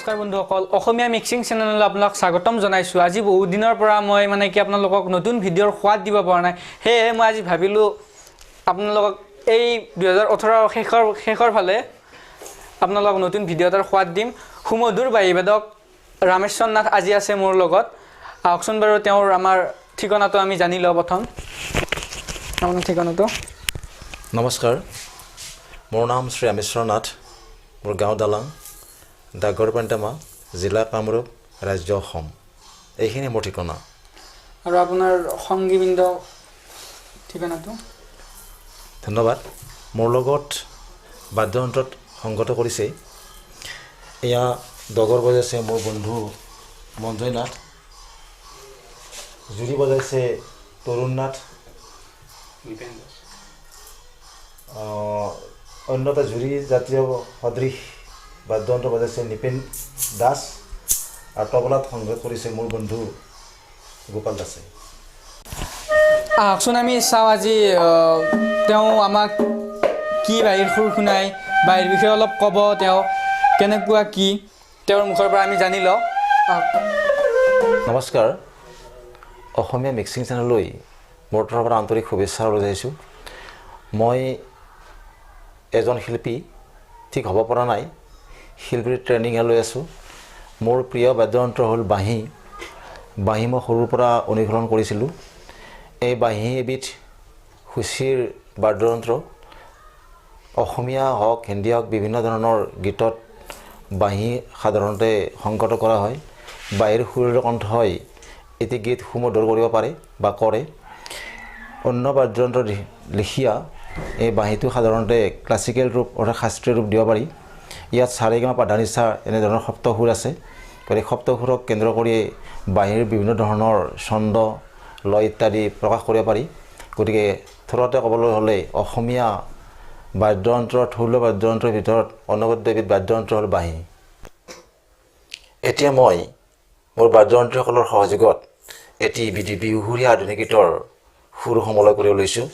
নমস্কাৰ বন্ধুসকল অসমীয়া মিক্সিং চেনেললৈ আপোনাক স্বাগতম জনাইছো। আজি বহু দিনৰ পৰা মই মানে কি আপোনালোকক নতুন ভিডিঅ'ৰ সোৱাদ দিব পৰা নাই, সেয়ে মই আজি ভাবিলো আপোনালোকক এই 2018 শেষৰ ফালে আপোনালোকক নতুন ভিডিঅ' এটাৰ সোৱাদ দিম। সুমধুৰ বাৰীবাদক ৰামেশ্বৰ নাথ আজি আছে মোৰ লগত। আহকচোন বাৰু তেওঁৰ আমাৰ ঠিকনাটো আমি জানি লওঁ। প্ৰথম আপোনাৰ ঠিকনাটো। নমস্কাৰ, মোৰ নাম শ্ৰী ৰামেশ্বৰ নাথ, মোৰ গাঁও দালাং, ডাকঘৰ পাণ্টামা, জিলা কামৰূপ, ৰাজ্য অসম। এইখিনি মোৰ ঠিকনা। আৰু আপোনাৰ সংগীবৃন্দ ঠিকনাটো। ধন্যবাদ। মোৰ লগত বাদ্যযন্ত্ৰত সংগত কৰিছে এয়া ডগৰ বজাইছে মোৰ বন্ধু মঞ্জয় নাথ, জুৰি বজাইছে তৰুণ নাথ, অন্য এটা জুৰি জাতীয় সদৃশ বাদ্যযন্ত্ৰ বজাইছে নিপেন দাস, আৰু তবলাত সংগত কৰিছে মোৰ বন্ধু গোপাল দাসে। আহকচোন আমি চাওঁ আজি তেওঁ আমাক কি বাঁহীৰ সুৰ শুনাই, বাঁহীৰ বিষয়ে অলপ ক'ব, তেওঁ কেনেকুৱা কি তেওঁৰ মুখৰ পৰা আমি জানি লওঁ। নমস্কাৰ, অসমীয়া মিক্সিং চেনেললৈ মোৰ তৰফৰ পৰা আন্তৰিক শুভেচ্ছা জনাইছোঁ। মই এজন শিল্পী ঠিক হ'ব পৰা নাই, শিল্পীৰ ট্ৰেইনিঙে লৈ আছোঁ। মোৰ প্ৰিয় বাদ্যযন্ত্ৰ হ'ল বাঁহী। বাঁহী মই সৰুৰ পৰা অনুশীলন কৰিছিলোঁ। এই বাঁহী এবিধ সুচীৰ বাদ্যযন্ত্ৰ। অসমীয়া হওক হিন্দী হওক বিভিন্ন ধৰণৰ গীতত বাঁহী সাধাৰণতে সংগত কৰা হয়। বাঁহীৰ সুৰৰ কণ্ঠই এটি গীত সুমধুৰ কৰিব পাৰে বা কৰে। অন্য বাদ্যযন্ত্ৰৰ লেখীয়া এই বাঁহীটো সাধাৰণতে ক্লাছিকেল ৰূপ অৰ্থাৎ শাস্ত্ৰীয় ৰূপ দিব পাৰি। ইয়াত সাৰেগামা পাধানিসা এনেধৰণৰ সপ্তসুৰ আছে। গতিকে সপ্তসুৰক কেন্দ্ৰ কৰি বাঁহীৰ বিভিন্ন ধৰণৰ ছন্দ, লয় ইত্যাদি প্ৰকাশ কৰিব পাৰি। গতিকে থোৰতে ক'বলৈ হ'লে অসমীয়া বাদ্যযন্ত্ৰৰ থলুৱা বাদ্যযন্ত্ৰৰ ভিতৰত অনবদ্য এবিধ বাদ্যযন্ত্ৰ হ'ল বাঁহী। এতিয়া মই মোৰ বাদ্যযন্ত্ৰীসকলৰ সহযোগত এটি বিহুসুৰীয়া আধুনিক গীতৰ সুৰ সমলয় কৰিব লৈছোঁ।